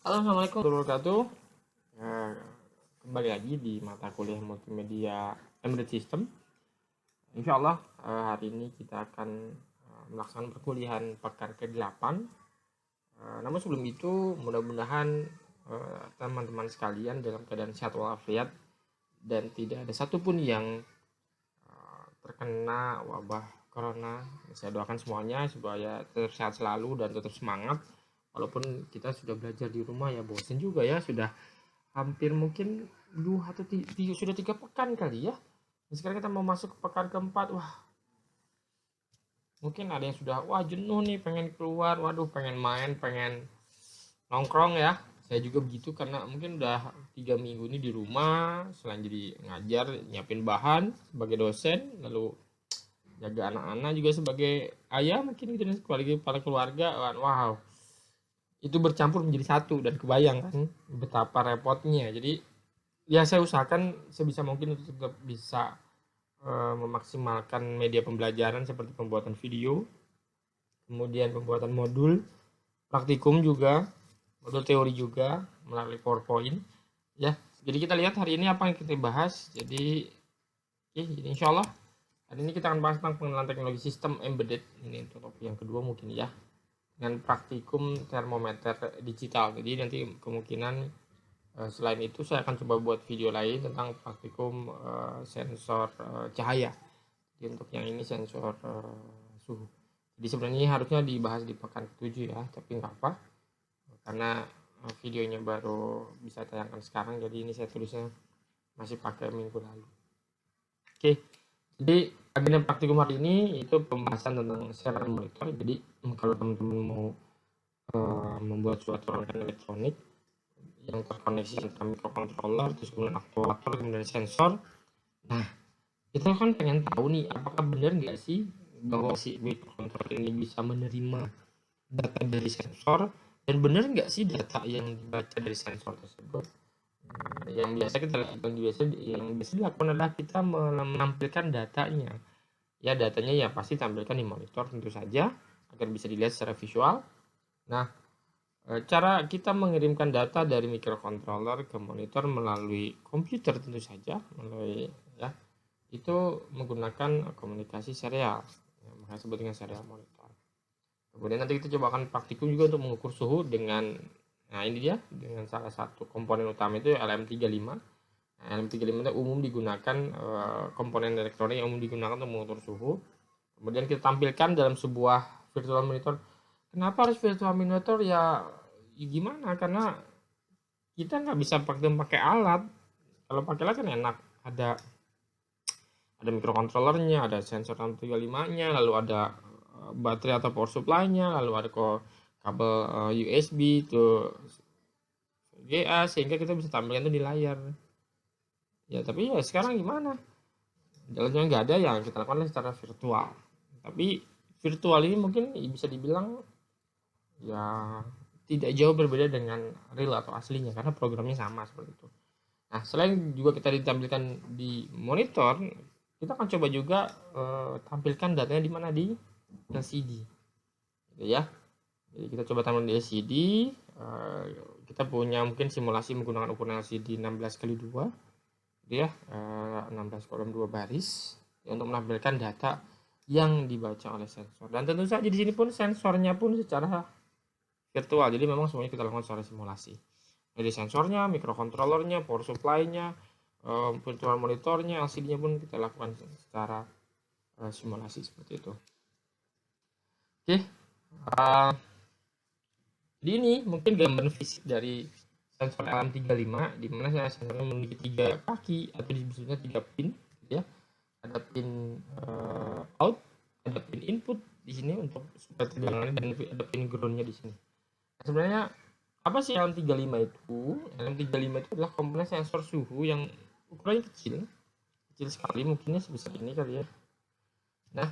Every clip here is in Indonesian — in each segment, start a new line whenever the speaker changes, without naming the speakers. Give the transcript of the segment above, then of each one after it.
Halo, assalamualaikum warahmatullahi wabarakatuh. Eh, Kembali lagi di mata kuliah multimedia Embedded System. Insya Allah hari ini kita akan melaksanakan perkuliahan pekan ke-8. Namun sebelum itu, mudah-mudahan teman-teman sekalian dalam keadaan sehat walafiat dan tidak ada satupun yang terkena wabah corona. Saya doakan semuanya supaya tetap sehat selalu dan tetap semangat. Walaupun kita sudah belajar di rumah ya, bosen juga ya, sudah hampir mungkin 3 pekan kali ya. Dan sekarang kita mau masuk ke pekan keempat. Wah, mungkin ada yang sudah jenuh nih, pengen keluar, waduh pengen main, pengen nongkrong ya. Saya juga begitu karena mungkin udah 3 minggu ini di rumah, selain jadi ngajar, nyiapin bahan sebagai dosen, lalu jaga anak-anak juga sebagai ayah mungkin gitu, dan para keluarga. Wow, itu bercampur menjadi satu dan kebayang kan betapa repotnya. Jadi ya saya usahakan sebisa mungkin untuk tetap bisa memaksimalkan media pembelajaran seperti pembuatan video, kemudian pembuatan modul, praktikum juga, modul teori juga melalui PowerPoint. Ya, jadi kita lihat hari ini apa yang kita bahas. Jadi, jadi insya Allah hari ini kita akan bahas tentang pengenalan teknologi sistem embedded. Ini untuk topik yang kedua mungkin ya. Dengan praktikum termometer digital. Jadi nanti kemungkinan selain itu saya akan coba buat video lain tentang praktikum sensor cahaya. Jadi untuk yang ini sensor suhu. Jadi sebenarnya harusnya dibahas di pekan ke-7 ya, tapi nggak apa, karena videonya baru bisa tayangkan sekarang, jadi ini saya tulisnya masih pakai minggu lalu. Oke, jadi agenda praktikum hari ini itu pembahasan tentang serial monitor. Jadi kalau teman-teman mau membuat suatu rangkaian elektronik yang terkoneksi antara microcontroller, terus kemudian aktuator, kemudian sensor. Nah, kita kan pengen tahu nih, apakah benar nggak sih bahwa si microcontroller ini bisa menerima data dari sensor, dan benar nggak sih data yang dibaca dari sensor tersebut. Yang biasa dilakukan adalah kita menampilkan datanya. Ya, datanya ya pasti tampilkan di monitor tentu saja agar bisa dilihat secara visual. Nah, cara kita mengirimkan data dari microcontroller ke monitor melalui komputer tentu saja, melalui ya, itu menggunakan komunikasi serial. Ya, makanya sebut dengan serial monitor. Kemudian nanti kita coba akan praktikum juga untuk mengukur suhu dengan, nah ini dia, dengan salah satu komponen utama itu LM35. Nah, LM35 itu umum digunakan, komponen elektronik yang umum digunakan untuk mengukur suhu. Kemudian kita tampilkan dalam sebuah virtual monitor. Kenapa harus virtual monitor ya? Gimana? Karena kita nggak bisa pakai alat. Kalau pakai alat kan enak. Ada microcontrollernya, ada sensor 635-nya, lalu ada baterai atau power supply-nya, lalu ada kabel USB itu VGA, sehingga kita bisa tampilkan itu di layar. Ya, tapi ya sekarang gimana? Jalannya nggak ada, yang kita lakukan secara virtual. Tapi virtual ini mungkin bisa dibilang ya tidak jauh berbeda dengan real atau aslinya, karena programnya sama seperti itu. Nah, selain juga kita ditampilkan di monitor, kita akan coba juga tampilkan datanya di mana, di LCD, gitu ya. Jadi kita coba tampilkan di LCD. Kita punya mungkin simulasi menggunakan ukuran LCD 16 kali 2, gitu ya, 16 kolom 2 baris, ya, untuk menampilkan data yang dibaca oleh sensor. Dan tentu saja di sini pun sensornya pun secara virtual. Jadi memang semuanya kita lakukan secara simulasi. Jadi sensornya, microcontrollernya, power supply-nya, virtual monitornya, LCD-nya pun kita lakukan secara simulasi seperti itu. Oke, jadi ini mungkin gambar fisik dari sensor LM35, di mana sensornya memiliki 3 kaki atau disebutnya 3 pin, gitu ya. Ada pin out, ada pin input di sini untuk supaya tegangannya, dan ada pin ground-nya di sini. Nah, sebenarnya apa sih LM35 itu? LM35 itu adalah komponen sensor suhu yang ukurannya kecil, kecil sekali, mungkinnya sebesar ini kali ya. Nah,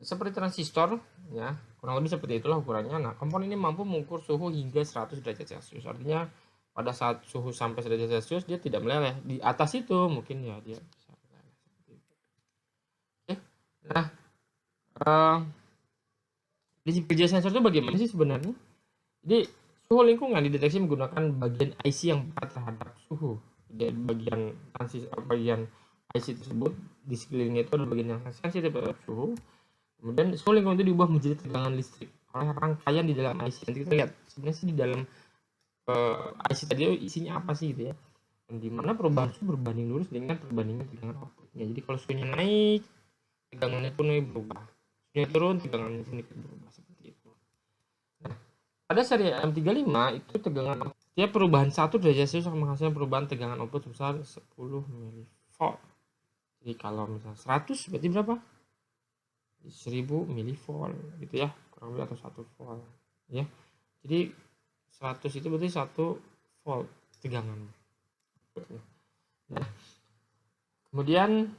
seperti transistor, ya, kurang lebih seperti itulah ukurannya. Nah, komponen ini mampu mengukur suhu hingga 100 derajat Celcius. Artinya pada saat suhu sampai 100 derajat Celcius dia tidak meleleh. Di atas itu mungkin ya dia bisa meleleh seperti itu. Oke. Nah, prinsip kerja sensor itu bagaimana sih sebenarnya? Jadi Suhu lingkungan dideteksi menggunakan bagian IC yang peka terhadap suhu. Jadi bagian IC tersebut di sekelilingnya itu ada bagian yang sensitif terhadap suhu. Kemudian suhu lingkungan itu diubah menjadi tegangan listrik oleh rangkaian di dalam IC. Nanti kita lihat sebenarnya sih di dalam IC tadi isinya apa sih gitu ya. Dan di mana perubahan suhu berbanding lurus dengan perbandingan tegangan outputnya. Jadi kalau suhunya naik, tegangannya pun berubah. Suhunya turun, tegangannya pun berubah seperti itu. Nah, pada seri M35 itu tegangan tiap perubahan 1 derajat Celcius akan menghasilkan perubahan tegangan output sebesar 10 mV. Jadi kalau misalnya 100 berarti berapa? 1000 mV gitu ya, kurang lebih, atau 1 volt ya. Jadi 100 itu berarti 1 volt tegangan. Nah, kemudian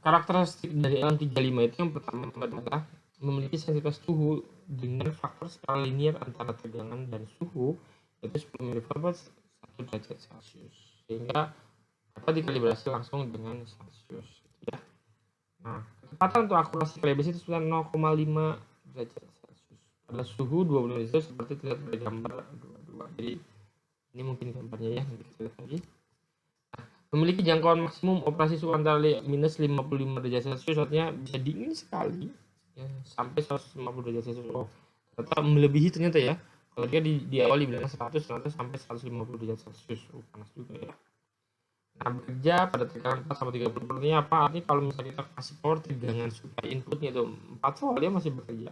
karakteristik dari LM35 itu yang pertama adalah memiliki sensitivitas suhu dengan faktor skala linear antara tegangan dan suhu yaitu 10 mV per 1 derajat Celcius, sehingga dapat dikalibrasi langsung dengan Celsius ya. Nah, kecepatan untuk akurasi kalibrasi itu sekitar 0,5 derajat Celcius pada suhu 20 derajat Celcius seperti terlihat pada gambar 22. Jadi ini mungkin gambarnya ya, nanti kita lihat lagi. Memiliki jangkauan maksimum operasi suhu antara minus 55 derajat Celcius, artinya bisa dingin sekali ya, sampai 150 derajat Celcius. Oh, ternyata melebihi ternyata ya. Kalau dia di awal dibilang 100 sampai 150 derajat Celcius. Panas juga ya. Nah, bekerja pada tegangan 4 sampai 30 volt. Ini apa? Artinya kalau misalnya kita kasih power tegangan supaya inputnya itu 4 volt, dia masih bekerja.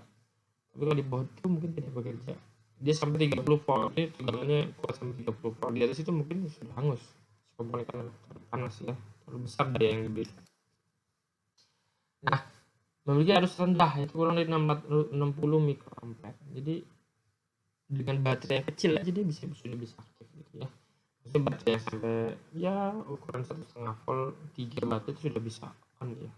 Tapi kalau di bawah itu mungkin tidak bekerja. Dia sampai 30 volt, ini tegangannya kuat sampai 30 volt. Di atas itu mungkin sudah hangus. Komponen panas ya, terlalu besar daya yang diberikan. Nah, memiliki arus rendah itu kurang dari 60 mikroampere. Jadi dengan baterai yang kecil aja dia sudah bisa aktif gitu ya. Maksudnya baterai yang sampai ya ukuran 1,5 volt 3 baterai itu sudah bisa on ya.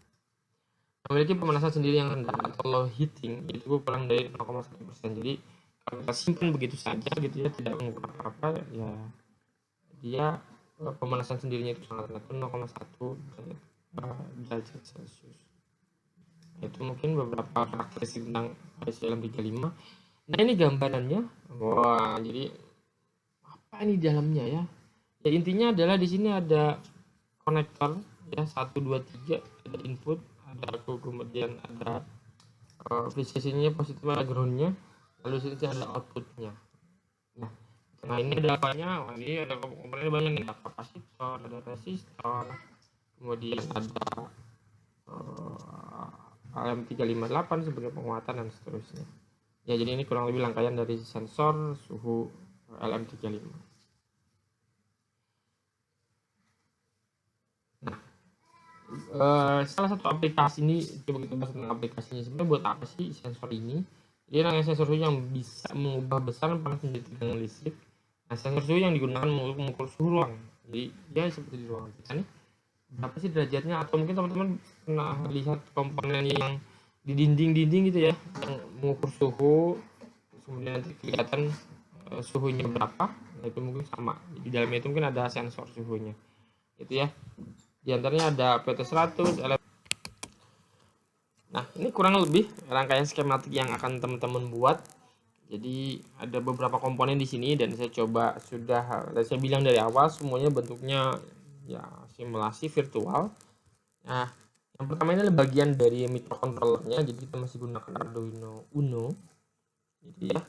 Memiliki pemanasan sendiri yang rendah atau low heating itu kurang dari 0,1%. Jadi kalau kita simpan begitu saja gitu ya, tidak mengubah apa-apa ya, dia pemanasan sendirinya itu sangat rendah, 0,1 derajat Celcius. Itu mungkin beberapa karakteristik tentang LM35. Nah, ini gambarannya. Wah, jadi apa ini dalamnya ya? Ya intinya adalah di sini ada konektor ya, 1 2 3, ada input, ada kemudian ada VCC-nya positif, ada ground-nya, lalu sini ada outputnya. Nah, ini ada apanya? Oh, ini ada komponennya banyak nih, ada kapasitor, ada resistor, kemudian ada LM358 sebagai penguatan dan seterusnya. Ya, jadi ini kurang lebih rangkaian dari sensor suhu LM35. Nah, salah satu aplikasi ini, coba kita bahas tentang aplikasinya. Sebenarnya buat apa sih sensor ini? Dia rangkaian sensor yang bisa mengubah besaran panas menjadi tegangan listrik. Nah, sensor suhu yang digunakan mengukur suhu ruang. Jadi dia seperti di ruangan kita nih. Berapa sih derajatnya? Atau mungkin teman-teman pernah lihat komponen yang di dinding-dinding gitu ya, yang mengukur suhu, kemudian nanti kelihatan suhunya berapa. Nah, itu mungkin sama. Di dalamnya itu mungkin ada sensor suhunya. Itu ya. Di antaranya ada PT100, Nah, ini kurang lebih rangkaian skematik yang akan teman-teman buat. Jadi ada beberapa komponen di sini dan saya bilang dari awal semuanya bentuknya ya simulasi virtual. Nah, yang pertama ini adalah bagian dari microcontrollernya. Jadi kita masih gunakan Arduino Uno, gitu ya,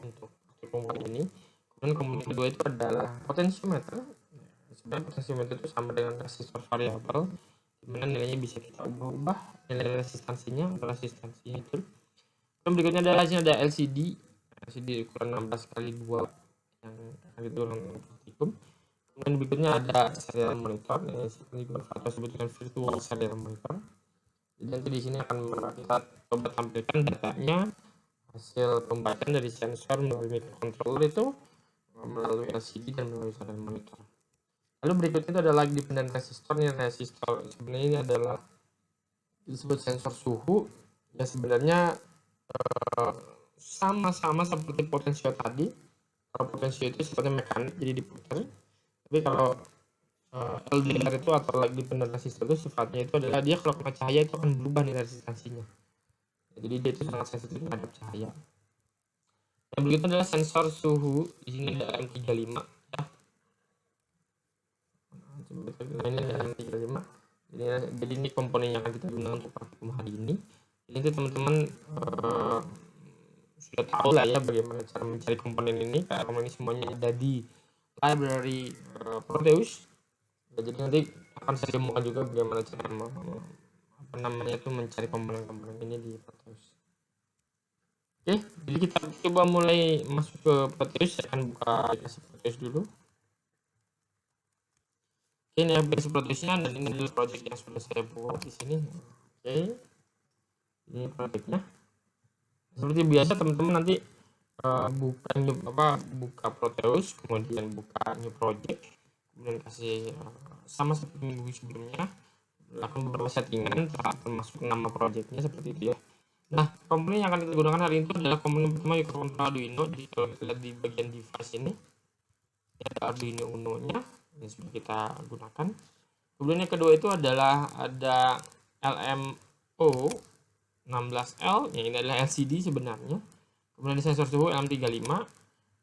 untuk komponen ini. Kemudian komponen kedua itu adalah potentiometer. Sebenarnya potentiometer itu sama dengan resistor variabel, dimana nilainya bisa kita ubah-ubah nilai resistansinya itu. Dan berikutnya adalah ada LCD ukuran 16x2 yang itu praktikum. Kemudian berikutnya ada serial monitor, atau sebutkan virtual serial monitor. Jadi nanti di sini akan kita coba tampilkan datanya, hasil pembacaan dari sensor melalui microcontroller itu, melalui LCD dan melalui serial monitor. Lalu berikutnya itu adalah dependent resistor. Resistor sebenarnya ini adalah disebut sensor suhu ya, sebenarnya sama-sama seperti potensio tadi. Kalau potensio itu sifatnya mekanik, jadi diputar. Tapi kalau LDR itu atau dependent resistor itu sifatnya itu adalah dia kalau kena cahaya itu akan berubah nih resistansinya. Jadi dia itu sangat sensitif terhadap cahaya. Yang berikutnya adalah sensor suhu. Di sini ada LM35 ya. Nah, ini ada LM35. Jadi ini komponen yang akan kita gunakan untuk praktikum hari ini. Jadi teman-teman sudah tahu lah ya bagaimana cara mencari komponen ini, karena komponen ini semuanya ada di library Proteus. Jadi nanti akan saya demokan juga bagaimana cara mencari komponen-komponen ini di Proteus. Oke, jadi kita coba mulai masuk ke Proteus. Saya akan buka aplikasi Proteus dulu. Oke, ini aplikasi Proteusnya, dan ini adalah project yang sudah saya buat di sini. Oke, ini projectnya. Seperti biasa teman-teman nanti buka Proteus, kemudian buka new project, kemudian kasih sama seperti minggu sebelumnya, lakukan beberapa settingan termasuk nama projectnya seperti itu ya. Nah, komponen yang akan kita gunakan hari ini adalah komponen pertama microcontroller Arduino. Jadi kalau kita lihat di bagian device ini ada Arduino Uno-nya yang sudah kita gunakan. Kemudian yang kedua itu adalah ada LMO 16L, yang ini adalah LCD sebenarnya. Kemudian ada sensor suhu LM35.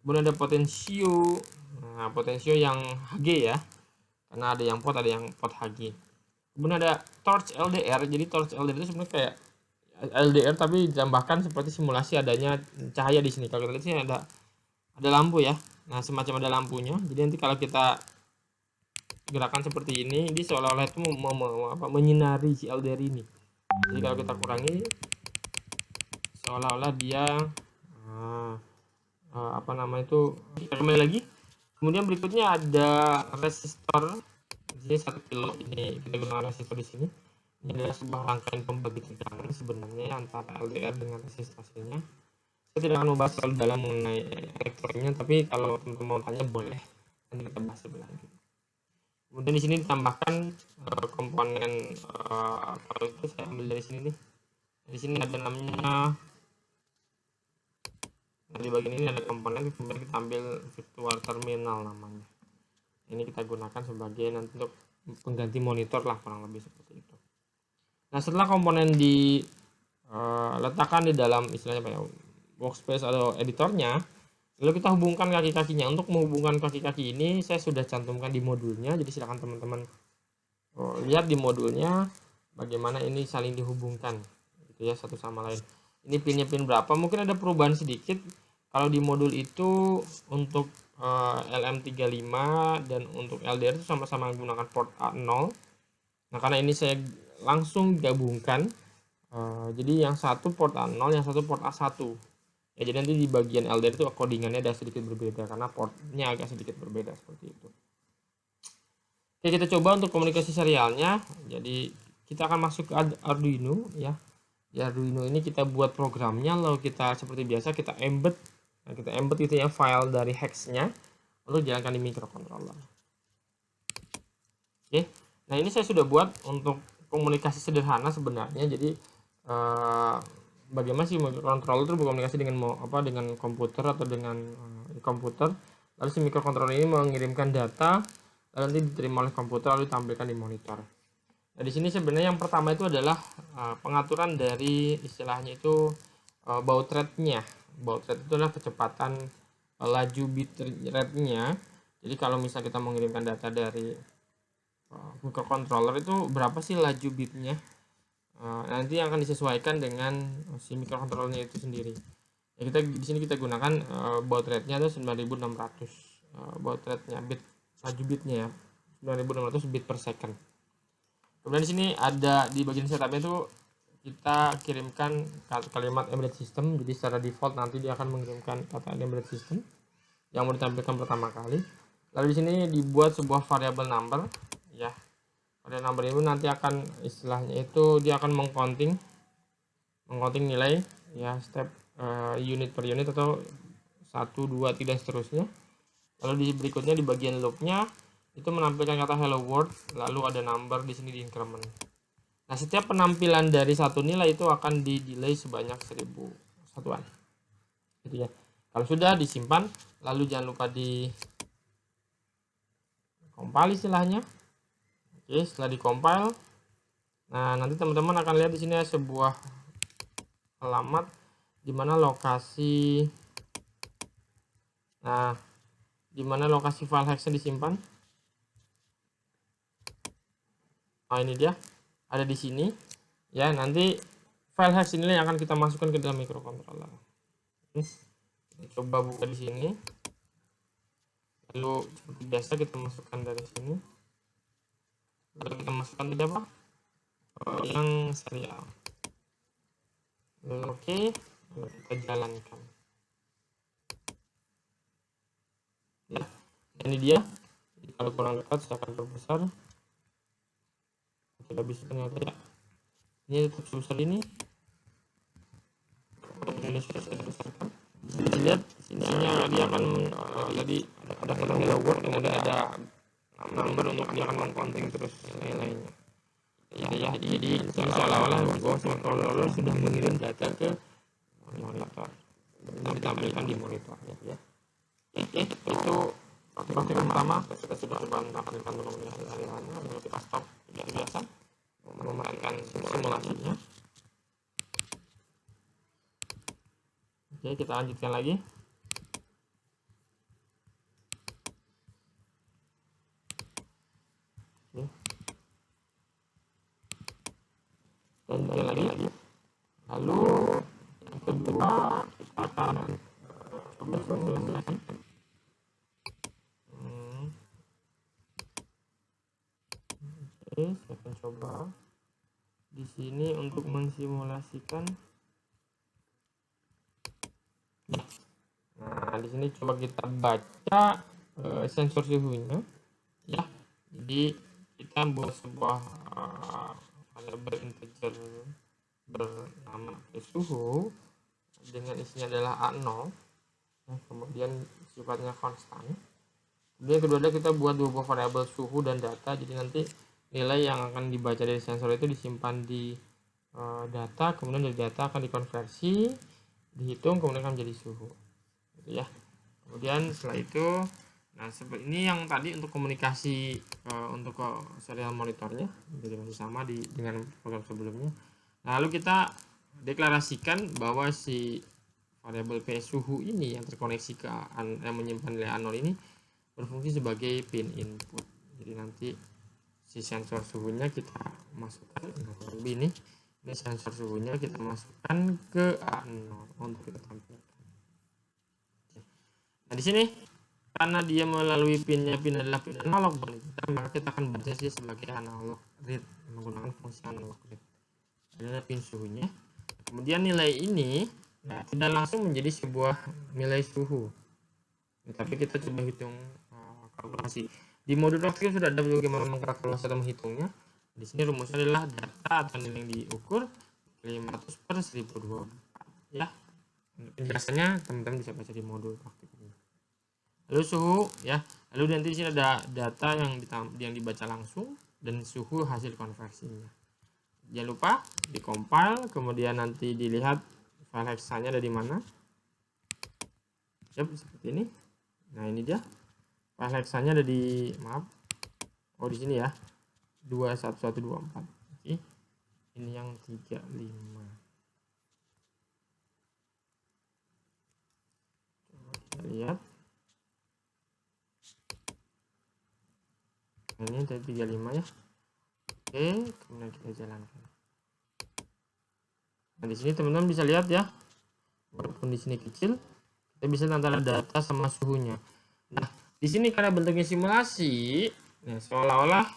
Kemudian ada potensio. Nah, potensio yang Hg ya, karena ada yang pot, ada yang pot Hg. Kemudian ada torch LDR. Jadi torch LDR itu sebenarnya kayak LDR tapi ditambahkan seperti simulasi adanya cahaya di sini. Kalau kita lihat sini ada lampu ya. Nah, semacam ada lampunya. Jadi nanti kalau kita gerakan seperti ini seolah-olah itu menyinari si LDR ini. Jadi kalau kita kurangi, seolah-olah dia kembali lagi. Kemudian berikutnya ada resistor. Ini 1 kilo. Ini kita gunakan resistor di sini. Ini adalah sebuah rangkaian pembagi tegangan sebenarnya antara LDR dengan resistornya. Saya tidak akan membahas terlalu dalam mengenai elektroniknya, tapi kalau teman-teman mau tanya boleh, nanti kita bahas lebih lanjut. Kemudian di sini ditambahkan komponen kalau itu saya ambil dari sini nih. Di sini ada namanya. Nah, di bagian ini ada komponen, kemudian kita ambil virtual terminal namanya. Ini kita gunakan sebagai nanti untuk pengganti monitor lah, kurang lebih seperti itu. Nah, setelah komponen diletakkan di dalam istilahnya workspace atau editornya, lalu kita hubungkan kaki-kakinya. Untuk menghubungkan kaki-kaki ini saya sudah cantumkan di modulnya, jadi silakan teman-teman lihat di modulnya bagaimana ini saling dihubungkan gitu ya, satu sama lain. Ini pinnya pin berapa, mungkin ada perubahan sedikit. Kalau di modul itu untuk LM35 dan untuk LDR itu sama-sama menggunakan port A0. Nah, karena ini saya langsung gabungkan, jadi yang satu port A0, yang satu port A1 ya. Jadi nanti di bagian LDR itu codingannya ada sedikit berbeda karena portnya agak sedikit berbeda seperti itu. Oke, kita coba untuk komunikasi serialnya. Jadi kita akan masuk ke Arduino ya. Di Arduino ini kita buat programnya, lalu kita seperti biasa kita embed. Nah, kita embed itu ya file dari hex-nya, lalu jalankan di microcontroller. Oke, nah ini saya sudah buat untuk komunikasi sederhana sebenarnya. Jadi bagaimana sih microcontroller itu berkomunikasi dengan dengan komputer atau dengan komputer. Lalu si microcontroller ini mengirimkan data, lalu nanti diterima oleh komputer lalu ditampilkan di monitor. Nah, di sini sebenarnya yang pertama itu adalah pengaturan dari istilahnya itu baud rate-nya. Baud rate itu adalah kecepatan laju bit rate-nya. Jadi kalau misalnya kita mengirimkan data dari microcontroller itu berapa sih laju bitnya, nanti akan disesuaikan dengan si microcontrollernya itu sendiri ya. Kita di sini kita gunakan baud rate-nya itu 9600 baud rate-nya, bit laju bitnya ya, 9600 bit per second. Kemudian di sini ada di bagian setupnya itu kita kirimkan kalimat embedded system. Jadi secara default nanti dia akan mengirimkan kata embedded system yang mau ditampilkan pertama kali. Lalu di sini dibuat sebuah variable number ya. Pada number itu nanti akan istilahnya itu dia akan mengcounting nilai ya, step unit per unit atau 1, 2, 3 seterusnya. Lalu di berikutnya di bagian loopnya itu menampilkan kata hello world, lalu ada number di sini di increment. Nah, setiap penampilan dari satu nilai itu akan di delay sebanyak 1000 satuan gitu ya. Kalau sudah disimpan, lalu jangan lupa di compile istilahnya. Oke, setelah di compile, nah nanti teman-teman akan lihat di sini ada sebuah alamat di mana lokasi Nah, di mana lokasi file hex-nya disimpan? Nah, ini dia, ada di sini. Ya, nanti file hex ini yang akan kita masukkan ke dalam microcontroller. Kita coba buka di sini. Lalu seperti biasa kita masukkan dari sini. Lalu kita masukkan tadi apa? Yang serial. Oke, lalu kita jalankan. Ya, ini dia. Jadi kalau kurang dekat saya akan perbesar. Tidak bisa ternyata ya. Ini tetap sebesar ini. Ini sudah saya besarkan. Lihat sininya dia akan jadi ada kata hello world, kemudian ada number untuk dia akan mengcounting terus lain-lainnya. Ya, jadi seolah-olah bahwa controller sudah mengirim data ke monitor dan ditampilkan di monitor ya. Oke, itu proses pertama kita sudah menampilkan lalu kita stop biasa memainkan simulasinya. Oke, kita lanjutkan lagi. Oke. Dan lagi. Lalu yang kedua kita akan coba simulasi. Oke, saya akan coba di sini untuk mensimulasikan. Nah, di sini coba kita baca sensor suhunya, ya. Jadi kita buat sebuah variabel integer bernama suhu dengan isinya adalah A0, ya, kemudian sifatnya konstan. Kemudian kedua kita buat dua buah variabel suhu dan data. Jadi nanti nilai yang akan dibaca dari sensor itu disimpan di data, kemudian dari data akan dikonversi, dihitung, kemudian akan menjadi suhu. Gitu ya. Kemudian setelah itu, nah seperti ini yang tadi untuk komunikasi untuk serial monitornya, jadi masih sama dengan program sebelumnya. Lalu kita deklarasikan bahwa si variabel P suhu ini yang terkoneksi ke yang menyimpan nilai A0 ini berfungsi sebagai pin input. Jadi nanti si sensor suhunya kita masukkan, lebih ini sensor suhunya kita masukkan ke A0 untuk kita tampilkan. Nah, di sini karena dia melalui pin adalah pin analog, maka kita akan baca sih sebagai analog read menggunakan fungsi analog read. Adalah pin suhunya. Kemudian nilai ini tidak langsung menjadi sebuah nilai suhu. Tapi kita coba hitung kalkulasi. Di modul praktik sudah ada bagaimana mengkalkulasi atau menghitungnya. Di sini rumusnya adalah data atau nilai yang diukur 500/1024. Ya. Penjelasannya teman-teman bisa baca di modul praktik ini. Lalu suhu ya, lalu nanti di sini ada data yang dibaca langsung dan suhu hasil konversinya. Jangan lupa di compile, kemudian nanti dilihat file hexa-nya ada di mana. Yep, seperti ini. Nah, ini dia. File hexa-nya ada di di sini ya. 21124. Oke. Ini yang 35. Coba kita lihat. Ini dari 35 ya. Oke, kemudian kita jalankan. Nah, di sini teman-teman bisa lihat ya. Walaupun di sini kecil, kita bisa antara data sama suhunya. Nah, di sini karena bentuknya simulasi, nah seolah-olah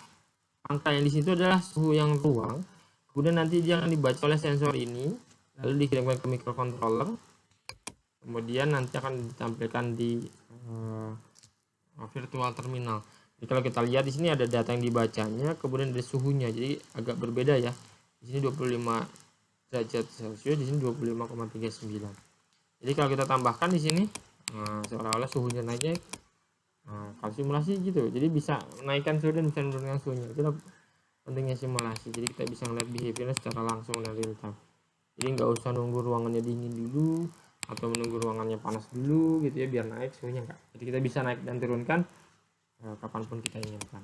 angka yang di situ adalah suhu yang ruang. Kemudian nanti dia akan dibaca oleh sensor ini, lalu dikirimkan ke microcontroller. Kemudian nanti akan ditampilkan di virtual terminal. Jadi kalau kita lihat di sini ada data yang dibacanya, kemudian ada suhunya. Jadi agak berbeda ya. Di sini 25 derajat Celcius, di sini 25,39. Jadi kalau kita tambahkan di sini, seolah-olah suhunya naiknya. Kalau simulasi gitu, jadi bisa naikkan suhu dan bisa menurunkan suhunya. Itu pentingnya simulasi. Jadi kita bisa melihat behaviornya secara langsung dan real time. Jadi nggak usah nunggu ruangannya dingin dulu atau menunggu ruangannya panas dulu gitu ya biar naik suhunya, enggak. Jadi kita bisa naik dan turunkan kapanpun kita inginkan.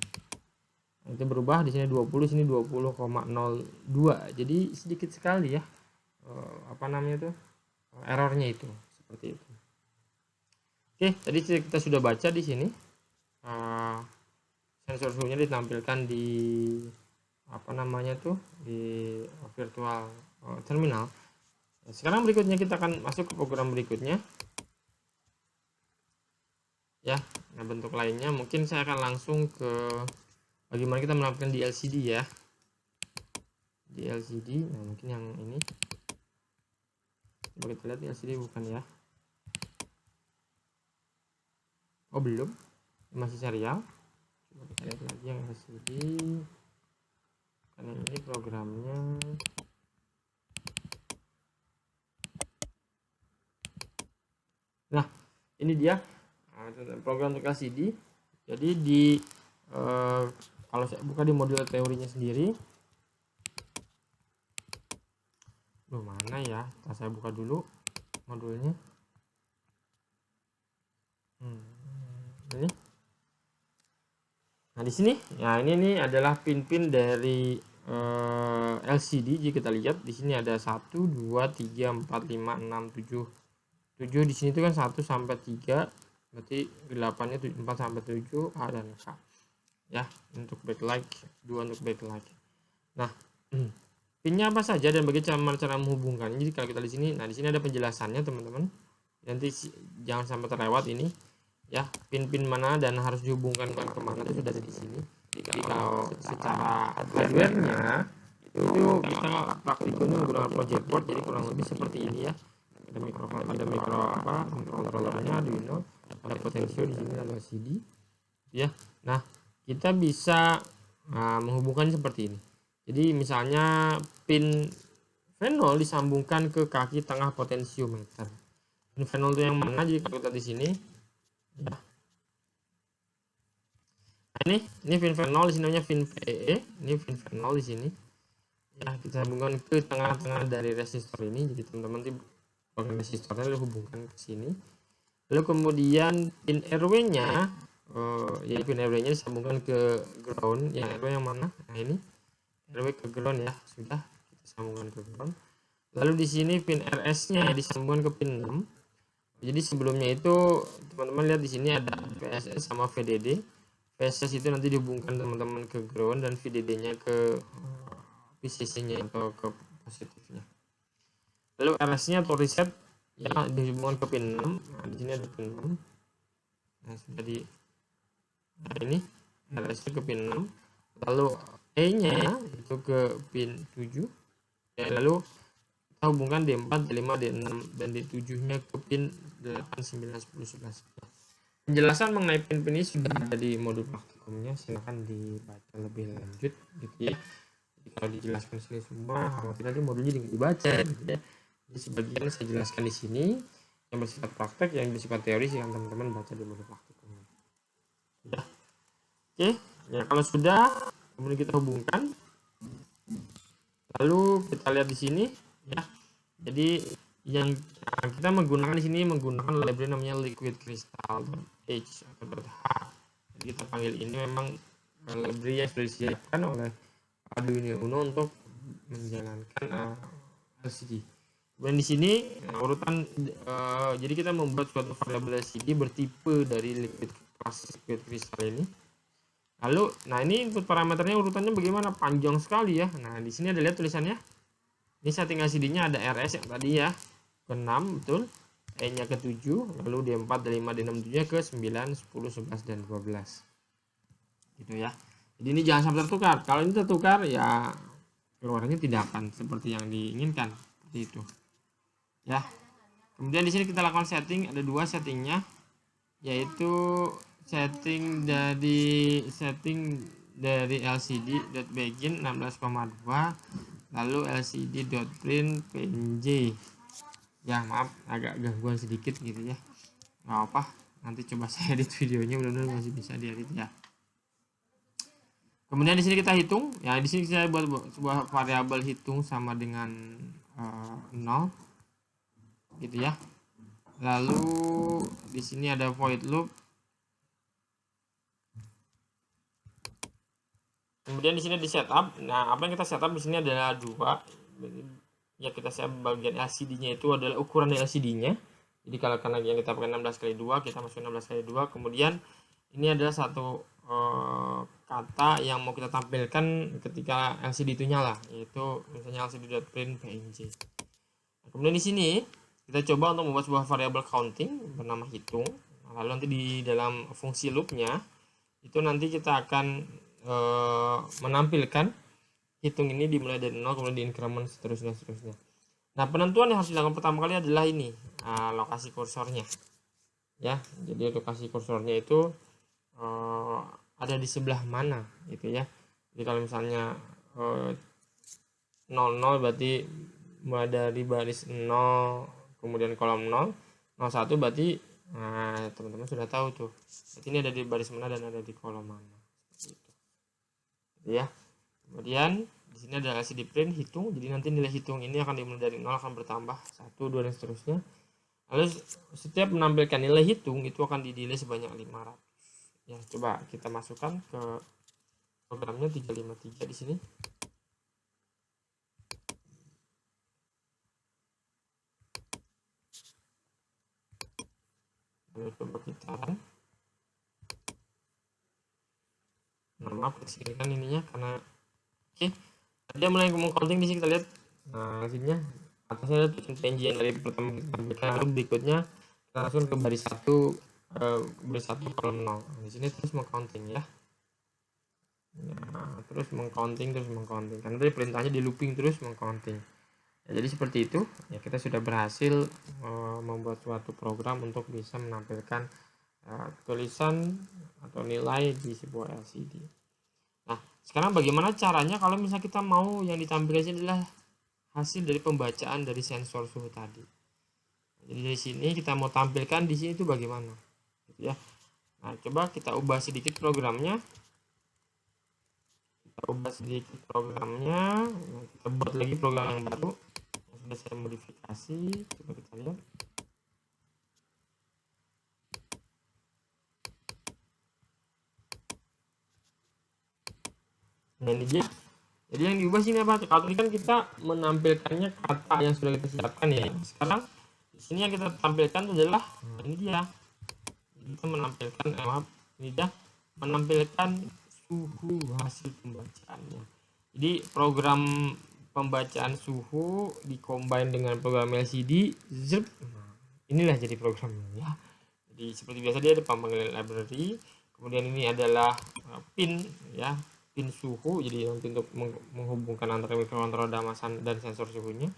Itu berubah di sini 20, sini 20,02. Jadi sedikit sekali ya errornya itu seperti itu. Oke, tadi kita sudah baca di sini sensor suhunya ditampilkan di apa namanya tuh, di virtual terminal. Sekarang berikutnya kita akan masuk ke program berikutnya ya. Nah, bentuk lainnya mungkin saya akan langsung ke bagaimana kita menampilkan di LCD ya, di LCD. Nah, mungkin yang ini coba kita lihat di LCD, bukan ya, oh belum, masih serial. Coba kita lihat lagi yang LCD, karena ini programnya. Nah, ini dia program untuk LCD. Jadi di kalau saya buka di modul teorinya sendiri, mana ya, saya buka dulu modulnya. Ini. Nah, di sini ya, ini adalah pin-pin dari LCD. Jika kita lihat di sini ada 1 2 3 4 5 6 7. 7 di sini itu kan 1 sampai 3, berarti 8-nya 4 sampai 7, A dan K. Ya, untuk backlight, 2 untuk backlight. Nah, pinnya apa saja dan bagaimana cara menghubungkan. Jadi kalau kita di sini, nah di sini ada penjelasannya teman-teman. Nanti jangan sampai terlewat ini. Ya, pin-pin mana dan harus dihubungkan kemana itu sudah ada di sini. Jadi kalau secara hardware-nya itu kita praktikum menggunakan project board, jadi kurang lebih seperti ini ya. Ada mikrokontrolernya, Arduino, ada potensio di sini, ada LCD ya. Nah, kita bisa menghubungkan seperti ini. Jadi misalnya pin V0 disambungkan ke kaki tengah potensiometer. Pin V0 itu yang mana? Jadi kalau kita di sini ya. Nah, ini pin V0 di sini namanya pin VEE. Ini pin V0 di sini. Ya, kita sambungkan ke tengah-tengah dari resistor ini. Jadi teman-teman program resistornya hubungkan ke sini. Lalu kemudian pin RW-nya, ya pin RW-nya disambungkan ke ground. Yang RW yang mana? Nah, ini RW ke ground ya. Sudah kita sambungkan ke ground. Lalu di sini pin RS-nya disambungkan ke pin 6. Jadi sebelumnya itu teman-teman lihat di sini ada VSS sama VDD. VSS itu nanti dihubungkan teman-teman ke ground dan VDD-nya ke VCC-nya atau ke positifnya. Lalu RS-nya atau reset ya dihubungkan ke pin 6. Nah, di sini ada pin 6. Nah, sudah di ini RS-nya ke pin 6. Lalu E-nya itu ke pin 7. Ya, lalu kita hubungkan D4, D5, D6 dan D7-nya ke pin 8, 9, 10, 11. Penjelasan mengenai pin-pin ini sudah ada di modul praktikumnya, silahkan dibaca lebih lanjut gitu ya. Jadi kalau dijelaskan sini semua, nanti modulnya dibaca gitu ya. Jadi sebagian saya jelaskan di sini yang bersifat praktek, yang bersifat teori silahkan teman-teman baca di modul praktikumnya. Ya. Oke, ya kalau sudah kemudian kita hubungkan. Lalu kita lihat di sini ya. Jadi yang kita menggunakan di sini menggunakan library namanya liquid crystal H atau .h. Jadi kita panggil ini memang library yang sudah disiapkan oleh Arduino Uno untuk menjalankan LCD. Kemudian di sini urutan jadi kita membuat suatu variabel LCD bertipe dari liquid crystal ini. Lalu, nah ini input parameternya urutannya bagaimana? Panjang sekali ya. Nah di sini ada lihat tulisannya. Ini setting LCD-nya ada RS yang tadi ya, ke 6 betul, E-nya ke 7, lalu D4, D5, D6, D7-nya ke 9, 10, 11 dan 12. Gitu ya. Jadi ini jangan sampai tertukar. Kalau ini tertukar ya keluarnya tidak akan seperti yang diinginkan, seperti itu. Ya. Kemudian di sini kita lakukan setting, ada dua settingnya, yaitu setting dari LCD.begin 16,2, lalu LCD.print PNG. Ya maaf agak gangguan sedikit gitu ya, nggak apa, nanti coba saya edit videonya, mudah-mudahan masih bisa diedit ya. Kemudian di sini kita hitung ya, di sini saya buat sebuah variabel hitung sama dengan 0 gitu ya. Lalu di sini ada void loop. Kemudian di sini di setup. Nah, apa yang kita setup di sini adalah dua. Ya kita setup bagian LCD-nya itu adalah ukuran LCD-nya. Jadi kalau karena yang kita pakai 16 kali 2, kita masukin 16 kali 2. Kemudian ini adalah satu kata yang mau kita tampilkan ketika LCD itu nyala, yaitu misalnya lcd.print png. Nah, kemudian di sini kita coba untuk membuat sebuah variabel counting bernama hitung. Nah, lalu nanti di dalam fungsi loopnya itu nanti kita akan menampilkan hitung ini dimulai dari 0, kemudian di increment seterusnya. Nah, penentuan yang harus dilakukan pertama kali adalah ini, lokasi kursornya. Ya, jadi lokasi kursornya itu ada di sebelah mana gitu ya. Jadi kalau misalnya 00 berarti dari baris 0 kemudian kolom 0, 01 berarti teman-teman sudah tahu tuh. Berarti ini ada di baris mana dan ada di kolom mana. Seperti itu. Gitu ya. Kemudian di sini ada LCD print hitung, jadi nanti nilai hitung ini akan dimulai dari 0 akan bertambah 1, 2 dan seterusnya. Lalu setiap menampilkan nilai hitung itu akan di-delay sebanyak 500. Ya, coba kita masukkan ke programnya 353 di sini. Lalu coba kita run. Maaf, kecilkan ininya karena oke. Dia mulai meng-counting di sini, kita lihat. Nah, hasilnya atasnya ada tulisan PNG yang dari pertama kita tampilkan, lalu berikutnya kita langsung ke baris 1 kolom 0. Di sini terus meng-counting ya. Nah, terus meng-counting karena tadi perintahnya di looping terus meng-counting. Ya, jadi seperti itu ya, kita sudah berhasil membuat suatu program untuk bisa menampilkan tulisan atau nilai di sebuah LCD. Nah, sekarang bagaimana caranya kalau misalnya kita mau yang ditampilkan adalah hasil dari pembacaan dari sensor suhu tadi. Jadi dari sini kita mau tampilkan di sini itu bagaimana, gitu ya. Nah, coba kita ubah sedikit programnya. Kita buat lagi program yang baru yang sudah saya modifikasi. Coba kita lihat. Nah, ini dia. Jadi yang diubah sini apa? Kalau tadi kan kita menampilkannya kata yang sudah kita siapkan ya. Sekarang di sini yang kita tampilkan adalah ini dia. Kita menampilkan ini dia menampilkan suhu hasil pembacaannya. Jadi program pembacaan suhu dikombin dengan program LCD, inilah jadi programnya ya. Jadi seperti biasa dia ada panggilan library, kemudian ini adalah pin ya, pin suhu, jadi nanti untuk menghubungkan antara mikrokontroller dan sensor suhunya.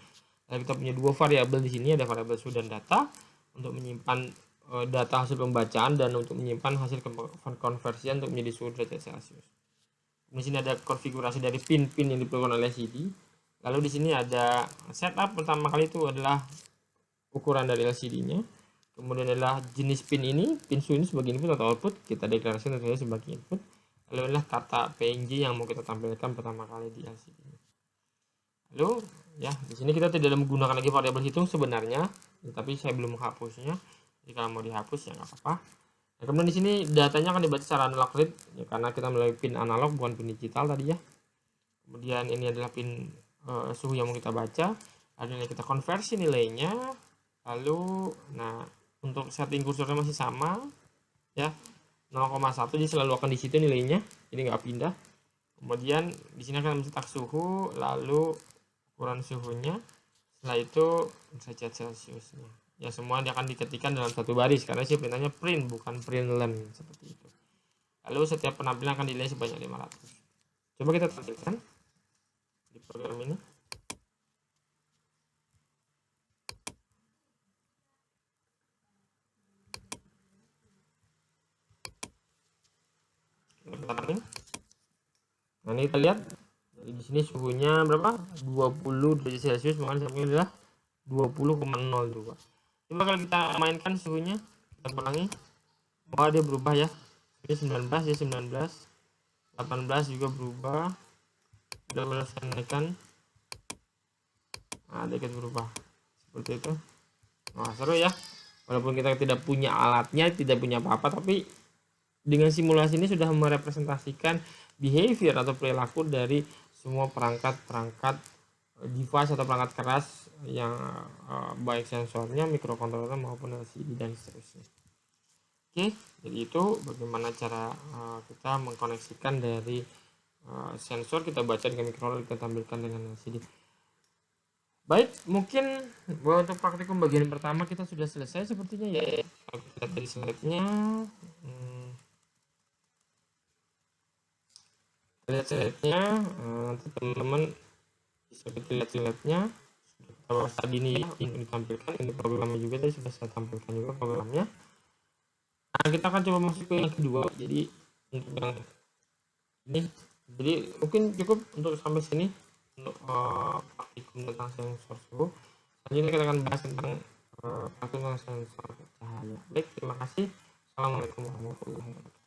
Lalu kita punya dua variabel di sini, ada variabel suhu dan data untuk menyimpan data hasil pembacaan dan untuk menyimpan hasil konversian untuk menjadi suhu derajat Celcius. Di sini ada konfigurasi dari pin-pin yang diperlukan oleh LCD. Lalu di sini ada setup, pertama kali itu adalah ukuran dari LCD-nya. Kemudian adalah jenis pin ini, pin suhu ini sebagai input atau output, kita deklarasikan tentunya sebagai input. Lalu adalah kata PNG yang mau kita tampilkan pertama kali di LCD. Lalu ya, di sini kita tidak menggunakan lagi variabel hitung sebenarnya, tapi saya belum menghapusnya. Jadi kalau mau dihapus ya nggak apa-apa. Nah, kemudian di sini datanya akan dibaca secara analog read ya, karena kita melalui pin analog bukan pin digital tadi ya. Kemudian ini adalah pin suhu yang mau kita baca. Lalu kita konversi nilainya. Lalu nah untuk setting kursornya masih sama ya, 0,1, jadi selalu akan di situ nilainya, jadi nggak pindah. Kemudian di sini akan mencetak suhu, lalu ukuran suhunya, setelah itu derajat Celciusnya. Ya semua dia akan diketikkan dalam satu baris karena sih perintahnya print bukan print len seperti itu. Lalu setiap penampilan akan delay sebanyak 500. Coba kita tampilkan di program ini. Nah, ini kita lihat di sini suhunya berapa? 20 derajat Celcius, makanya sampai adalah 20,02. Coba kalau kita mainkan suhunya, kita ulangi. Wah, dia berubah ya. Ini 19 ya, 19. 18 juga berubah. Sudah saya naikkan. Nah, dikit berubah. Seperti itu. Wah, seru ya. Walaupun kita tidak punya alatnya, tidak punya apa-apa, tapi dengan simulasi ini sudah merepresentasikan behavior atau perilaku dari semua perangkat device atau perangkat keras yang baik sensornya, mikrokontroler maupun LCD dan seterusnya. Oke, jadi itu bagaimana cara kita mengkoneksikan dari sensor kita baca dengan mikrokontroler, kita tampilkan dengan LCD. Baik, mungkin untuk praktikum bagian pertama kita sudah selesai sepertinya ya. Kalau kita lihat dari slide-nya, lihat slide-nya, nanti teman-teman bisa kita lihat slide-nya. Kita bahas tadi ini yang ditampilkan, ini programnya juga tadi sudah saya tampilkan juga programnya. Nah, kita akan coba masuk ke yang kedua. Jadi untuk yang ini, jadi mungkin cukup untuk sampai sini untuk praktikum tentang sensor suhu. Selanjutnya kita akan bahas tentang praktikum tentang sensor cahaya. Baik, terima kasih. Assalamualaikum warahmatullahi wabarakatuh.